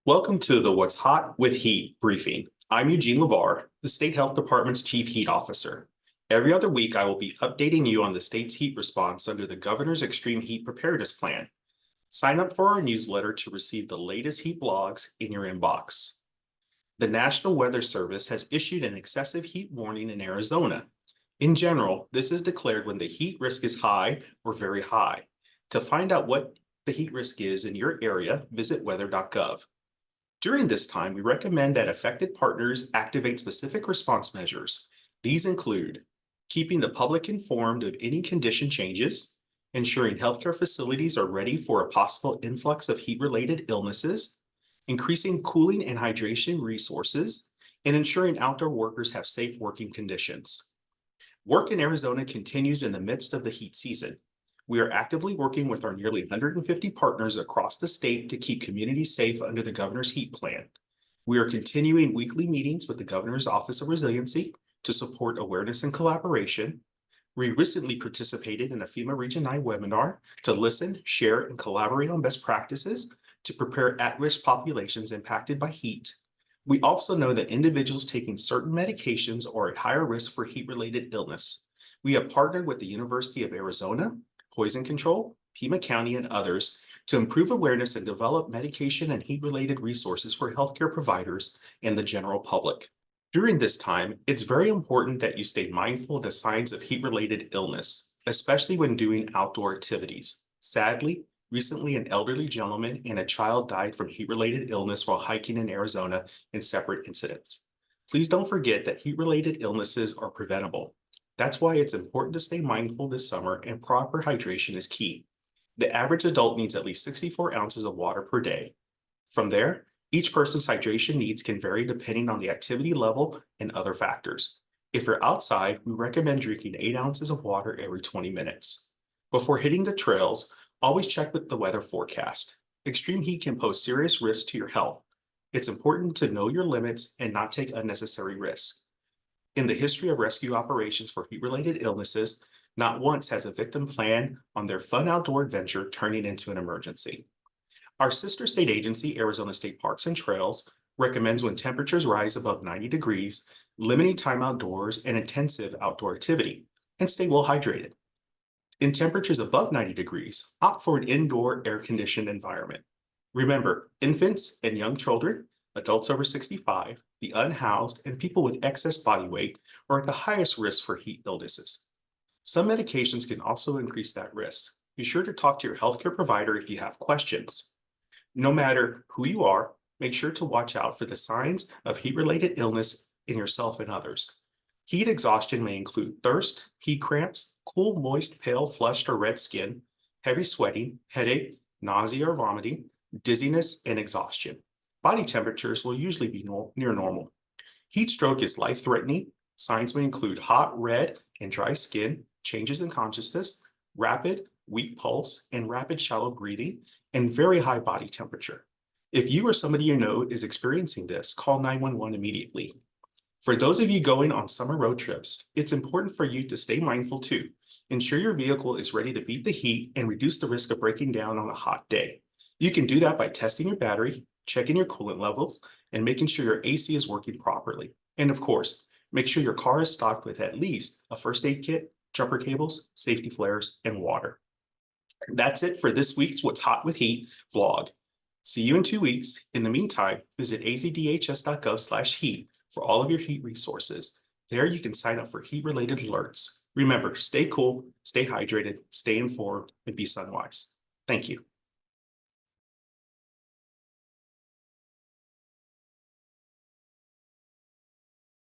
Welcome to the What's Hot with Heat briefing. I'm Eugene LeVar, the State Health Department's Chief Heat Officer. Every other week, I will be updating you on the state's heat response under the Governor's Extreme Heat Preparedness Plan. Sign up for our newsletter to receive the latest heat blogs in your inbox. The National Weather Service has issued an excessive heat warning in Arizona. In general, this is declared when the heat risk is high or very high. To find out what the heat risk is in your area, visit weather.gov. During this time, we recommend that affected partners activate specific response measures. These include keeping the public informed of any condition changes, ensuring healthcare facilities are ready for a possible influx of heat-related illnesses, increasing cooling and hydration resources, and ensuring outdoor workers have safe working conditions. Work in Arizona continues in the midst of the heat season. We are actively working with our nearly 150 partners across the state to keep communities safe under the Governor's Heat Plan. We are continuing weekly meetings with the Governor's Office of Resiliency to support awareness and collaboration. We recently participated in a FEMA Region 9 webinar to listen, share, and collaborate on best practices to prepare at-risk populations impacted by heat. We also know that individuals taking certain medications are at higher risk for heat-related illness. We have partnered with the University of Arizona, Poison Control, Pima County, and others to improve awareness and develop medication and heat-related resources for healthcare providers and the general public. During this time, it's very important that you stay mindful of the signs of heat-related illness, especially when doing outdoor activities. Sadly, recently an elderly gentleman and a child died from heat-related illness while hiking in Arizona in separate incidents. Please don't forget that heat-related illnesses are preventable. That's why it's important to stay mindful this summer, and proper hydration is key. The average adult needs at least 64 ounces of water per day. From there, each person's hydration needs can vary depending on the activity level and other factors. If you're outside, we recommend drinking 8 ounces of water every 20 minutes. Before hitting the trails, always check with the weather forecast. Extreme heat can pose serious risks to your health. It's important to know your limits and not take unnecessary risks. In the history of rescue operations for heat-related illnesses, not once has a victim planned on their fun outdoor adventure turning into an emergency. Our sister state agency, Arizona State Parks and Trails, recommends when temperatures rise above 90 degrees, limiting time outdoors and intensive outdoor activity, and stay well hydrated. In temperatures above 90 degrees, opt for an indoor air-conditioned environment. Remember, infants and young children, adults over 65, the unhoused, and people with excess body weight are at the highest risk for heat illnesses. Some medications can also increase that risk. Be sure to talk to your healthcare provider if you have questions. No matter who you are, make sure to watch out for the signs of heat-related illness in yourself and others. Heat exhaustion may include thirst, heat cramps, cool, moist, pale, flushed, or red skin, heavy sweating, headache, nausea or vomiting, dizziness, and exhaustion. Body temperatures will usually be near normal. Heat stroke is life-threatening. Signs may include hot, red, and dry skin, changes in consciousness, rapid, weak pulse, and rapid shallow breathing, and very high body temperature. If you or somebody you know is experiencing this, call 911 immediately. For those of you going on summer road trips, it's important for you to stay mindful too. Ensure your vehicle is ready to beat the heat and reduce the risk of breaking down on a hot day. You can do that by testing your battery, checking your coolant levels, and making sure your AC is working properly. And of course, make sure your car is stocked with at least a first aid kit, jumper cables, safety flares, and water. That's it for this week's What's Hot with Heat vlog. See you in 2 weeks. In the meantime, visit azdhs.gov/heat for all of your heat resources. There you can sign up for heat-related alerts. Remember, stay cool, stay hydrated, stay informed, and be sunwise. Thank you.